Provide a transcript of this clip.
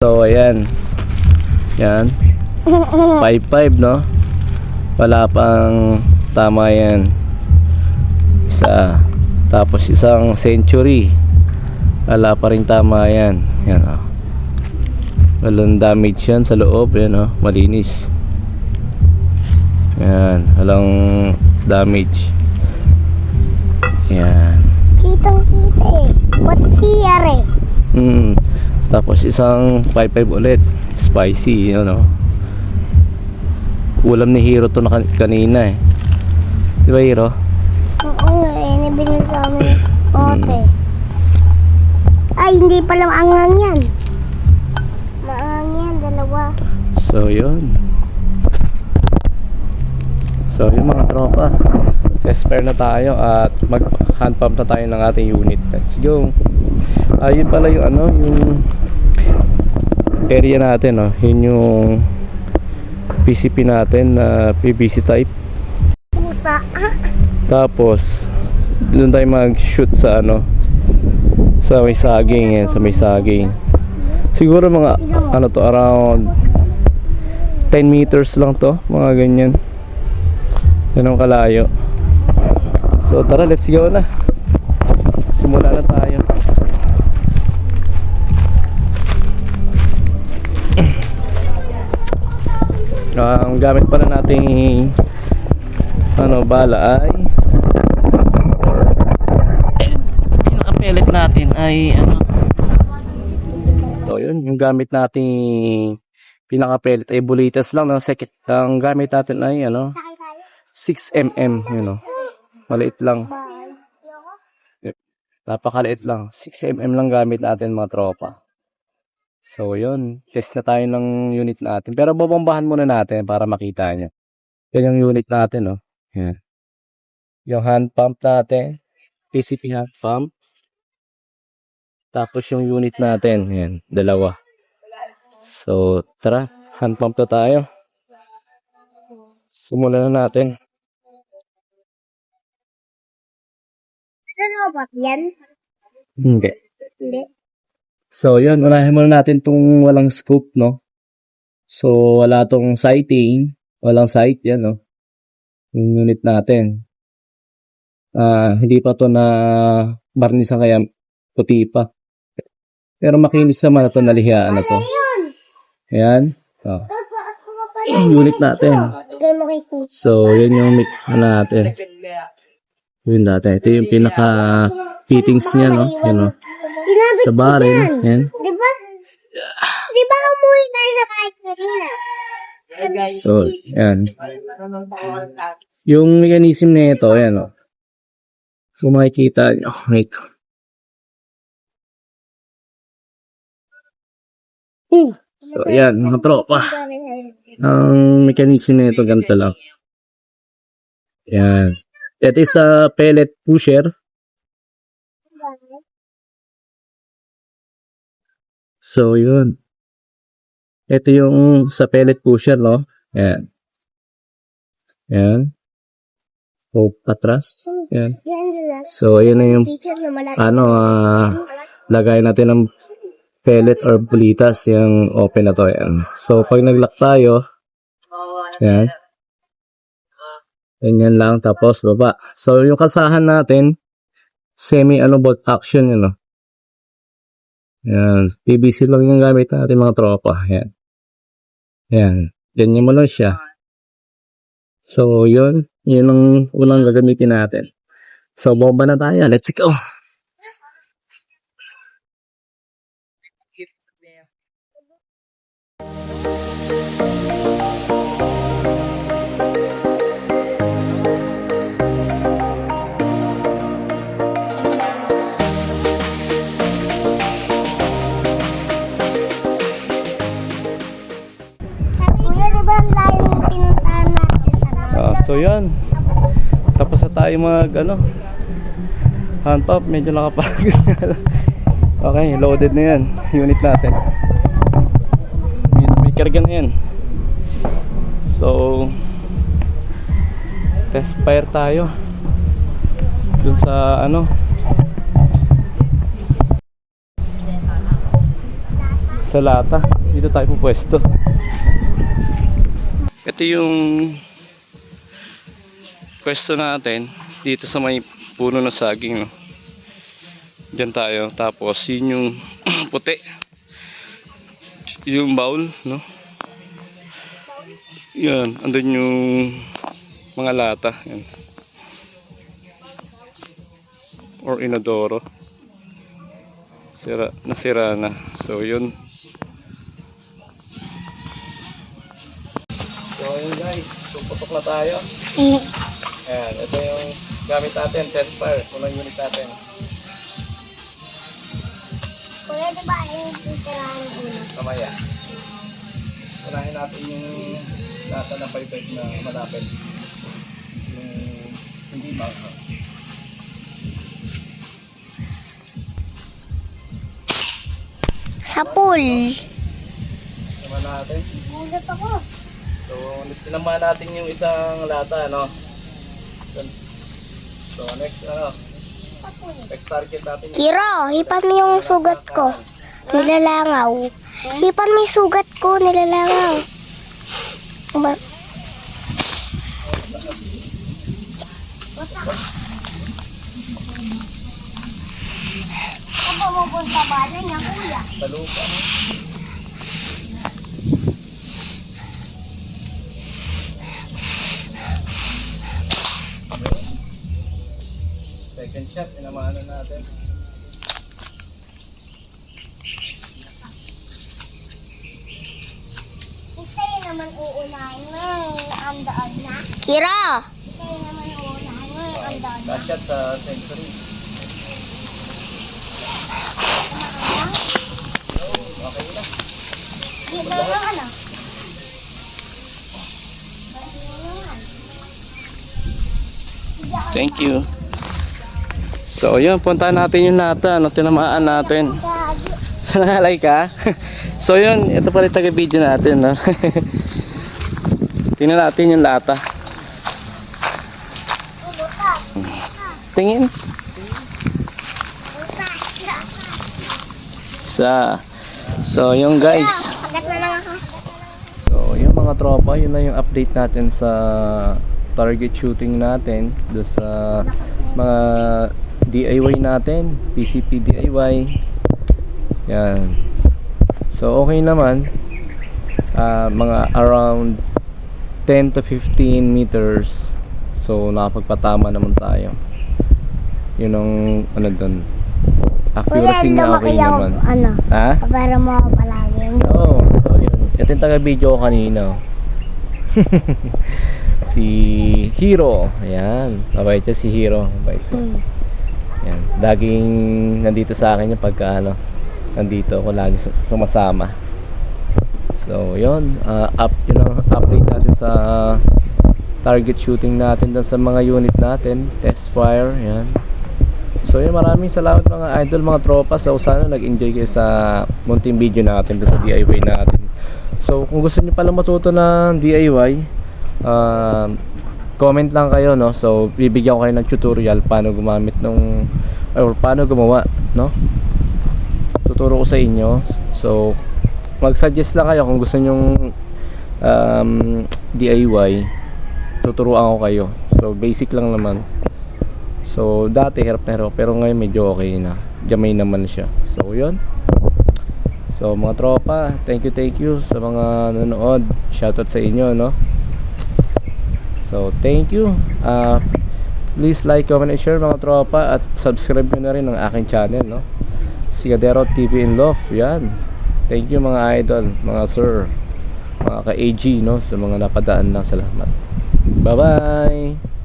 So ayan. Yan. 5.5 no. Wala pang tama yan. Isa. Tapos isang Century. Wala pa rin tama yan. Yan oh. Walang damage yan sa loob. Yan oh. Malinis. Yan. Walang damage. Yan. Kitang kita eh. What PR eh? Tapos isang 5.5 ulit. Spicy, you know. Ulam ni Hero to na kanina eh. Di ba Hero? Oo nga eh. Nabinil kami. Ote. Ay, hindi pala maangang yan. Maangang yan, dalawa. So yun. So yun mga tropa. Test pair na tayo at mag hand pump na tayo ng ating unit. Let's go. Ayun pala yung ano, yung area natin, no. Yun yung PCP natin na PVC type. Puta. Tapos doon tayo mag-shoot sa ano, sa may saging, sa may saging. Siguro mga ano to, around 10 meters lang to, mga ganyan. Yan ang kalayo. So tara, let's go na. Simula na tayo. Ang gamit pala nating ano, bala ay pinaka-pellet natin ay ano. So yun, yung gamit nating pinaka-pellet ay bulitas lang ng sekit. Ang gamit natin ay ano, 6mm, you know. Maliit lang. Napakaliit lang. 6mm lang gamit natin mga tropa. So yun, test na tayo ng unit natin. Pero babombahan muna natin para makita nyo. Yan yung unit natin, no. Yan. Yung hand pump natin. PCP hand pump. Tapos yung unit natin. Yan, dalawa. So tara, hand pump na tayo. Simulan na natin. Ano ba yan? Hindi. Hindi. So yun, unahin muna natin tong walang scoop, no. So wala tong sighting. Walang sight, yan, no. Yung unit natin. Hindi pa to na barnisan, kaya puti pa. Pero makinis naman na to, nalihiyaan na to. Ayan. So, unit natin. So yun yung ano natin. Yun natin. Ito yung pinaka fittings niya, no. Yan, no. Sa barrel. Yan. Diba? Diba umuwi tayo na kahit kanina? So, yan. Yung mechanism na ito, yan, no. Kung makikita nyo, ito. So, yan, mga tropa. Ang mechanism na ito, ganito lang. Yan. Ito is a pellet pusher. So, yun. Ito yung sa pellet pusher, no? Yan. Yan. O, patras. Yan. So, yun na yung ano, lagay natin ng pellet or bulitas, yung open na to. Yan. So, pag nag-lock tayo, yan. Ganyan lang, tapos baba. So, yung kasahan natin, semi-ano bolt action yun, no? Yan. PVC lang yung gamit natin, mga tropa. Yan. Yan. Ganyan mo lang siya. So, yun. Yun ang unang gagamitin natin. So, bomba na tayo. Let's go! So yun, tapos na tayo mag ano, hand pump. Medyo nakapagod na lang. Okay, loaded na yan unit natin. May karga na yan. So test fire tayo dun sa ano, sa lata. Dito tayo pupwesto. Ito yung pwesto natin dito sa may puno ng saging, no? Diyan tayo. Tapos yun yung puti. Yung bowl, no? Yan, andun yung mga lata. Yan. Or inodoro. Nasira na. So yun. So yun guys, puputok na tayo. Ayan, ito yung gamit natin, test fire. Unang unit natin. Kuya, di ba yung titirahan ng ulo? Kamaya. Unahin natin yung lata na 5 na malapit. Yung hindi ba? Sa pool. Naman natin. Gulat ako. So, tinamaan natin yung isang lata, no? So, next, next target natin. Kiro, hipan mo yung sugat ko. Nilalangaw. Hipan mo yung sugat ko, nilalangaw. Ba? Ako pupunta ba na niya, kuya? Talupa, no? Second shot, pinamahanan natin. Kayo naman uunahin mo yung andaan na. Kiro! Kayo naman uunahin mo yung andaan na. Last shot sa century. Okay na. Dito na ano? Thank you. So, yun, punta natin yung lata, no? Tinamaan natin. Nangalay ka? So, yun, ito pala taga-video natin, no? Tingnan natin yung lata. Tingin. So, yung guys. Pagat na lang ako. So, yung mga tropa, yun na yung update natin sa target shooting natin. Do sa mga DIY natin, PCP DIY. Yan. So, okay naman. Mga around 10 to 15 meters. So, nakapagpatama naman tayo. Yun ang ano dun. Accuracy niya okay naman. Ano? Ha? Para mo ako palagi. Oo. So, yun. Ito yung taga-video ko kanina. Si Hero. Ayan. Mabait siya si Hero. Mabait siya. Ayan. Laging nandito sa akin yung pagka ano, nandito ako lagi sumasama. So, yun. Yun ang update natin sa target shooting natin dun sa mga unit natin. Test fire. Ayan. So, yun. Maraming salamat mga idol, mga tropa. So, sana nag-enjoy kayo sa munting video natin dun sa DIY natin. So, kung gusto niyo pala matuto ng DIY, comment lang kayo, no? So bibigyan ko kayo ng tutorial paano gumamit nung or paano gumawa, no? Tuturo ko sa inyo. So mag-suggest lang kayo kung gusto nyong DIY, tuturuan ko kayo. So basic lang naman. So dati hirap na hirap, pero ngayon medyo okay na, gamay naman siya. So yun. So mga tropa, thank you sa mga nanonood. Shoutout sa inyo, no? So, thank you. Please like, comment, and share mga tropa. At subscribe nyo na rin ang aking channel, no? Sigadero TV in Love. Yan. Thank you mga idol, mga sir, mga ka-AG, no? Sa mga napadaan lang. Salamat. Bye-bye.